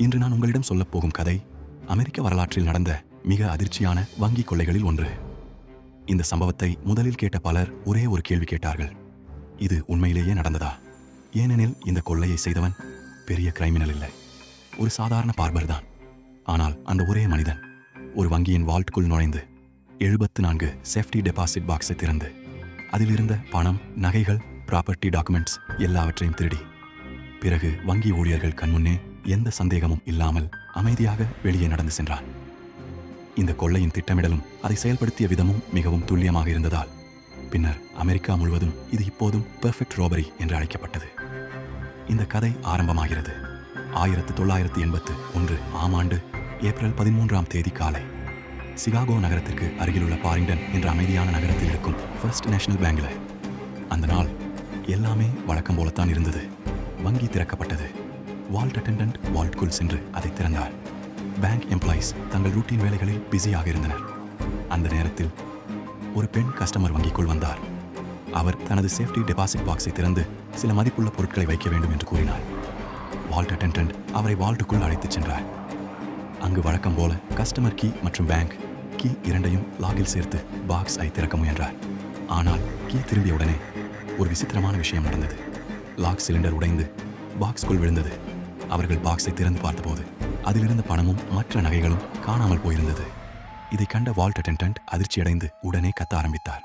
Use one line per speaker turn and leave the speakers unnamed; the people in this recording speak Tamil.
இன்று நான் உங்களிடம் சொல்லப் போகும் கதை அமெரிக்க வரலாற்றில் நடந்த மிக அதிர்ச்சியான வங்கி கொள்ளைகளில் ஒன்று. இந்த சம்பவத்தை முதலில் கேட்ட பலர் ஒரே ஒரு கேள்வி கேட்டார்கள். இது உண்மையிலேயே நடந்ததா? ஏனெனில் இந்த கொள்ளையை செய்தவன் பெரிய கிரைமினல் இல்லை, ஒரு சாதாரண பார்பர் தான். ஆனால் அந்த ஒரே மனிதன் ஒரு வங்கியின் வால்ட்டுக்குள் நுழைந்து 74 சேஃப்டி டெபாசிட் பாக்ஸை திறந்து அதிலிருந்த பணம், நகைகள், ப்ராப்பர்ட்டி டாக்குமெண்ட்ஸ் எல்லாவற்றையும் திருடி பிறகு வங்கி ஊழியர்கள் கண்முன்னே எந்த சந்தேகமும் இல்லாமல் அமைதியாக வெளியே நடந்து சென்றான். இந்த கொள்ளையின் திட்டமிடலும் அதை செயல்படுத்திய விதமும் மிகவும் துல்லியமாக இருந்ததால் பின்னர் அமெரிக்கா முழுவதும் இது இப்போதும் பெர்ஃபெக்ட் ராபரி என்று அழைக்கப்பட்டது. இந்த கதை ஆரம்பமாகிறது 1981 ஆம் ஆண்டு ஏப்ரல் 13ஆம் தேதி காலை. சிகாகோ நகரத்திற்கு அருகிலுள்ள பாரிங்டன் என்ற அமைதியான நகரத்தில் இருக்கும் ஃபர்ஸ்ட் நேஷனல் பேங்கில். அந்த நாள் எல்லாமே வழக்கம் போலத்தான் இருந்தது. வங்கி திறக்கப்பட்டது. வால்ட் அட்டெண்டன்ட் வால்ட்டுக்குள் சென்று அதை திறந்தார். பேங்க் எம்ப்ளாயிஸ் தங்கள் ரூட்டீன் வேலைகளில் பிஸியாக இருந்தனர். அந்த நேரத்தில் ஒரு பெண் கஸ்டமர் வங்கிக்குள் வந்தார். அவர் தனது சேஃப்டி டெபாசிட் பாக்ஸை திறந்து சில மதிப்புள்ள பொருட்களை வைக்க வேண்டும் என்று கூறினார். வால்ட் அட்டெண்டன்ட் அவரை வால்ட்டுக்குள் அழைத்துச் சென்றார். அங்கு வழக்கம் போல கஸ்டமர் கீ மற்றும் பேங்க் கீ இரண்டையும் லாகில் சேர்த்து பாக்ஸை திறக்க முயன்றார். ஆனால் கீ திரும்பியவுடனே ஒரு விசித்திரமான விஷயம் நடந்தது. லாக் சிலிண்டர் உடைந்து பாக்ஸ்குள் விழுந்தது. அவர்கள் பாக்ஸை திறந்து பார்த்தபோது அதிலிருந்த பணமும் மற்ற நகைகளும் காணாமல் போயிருந்தது. இதை கண்ட வால்ட் அட்டெண்டன்ட் அதிர்ச்சியடைந்து உடனே கத்த ஆரம்பித்தார்.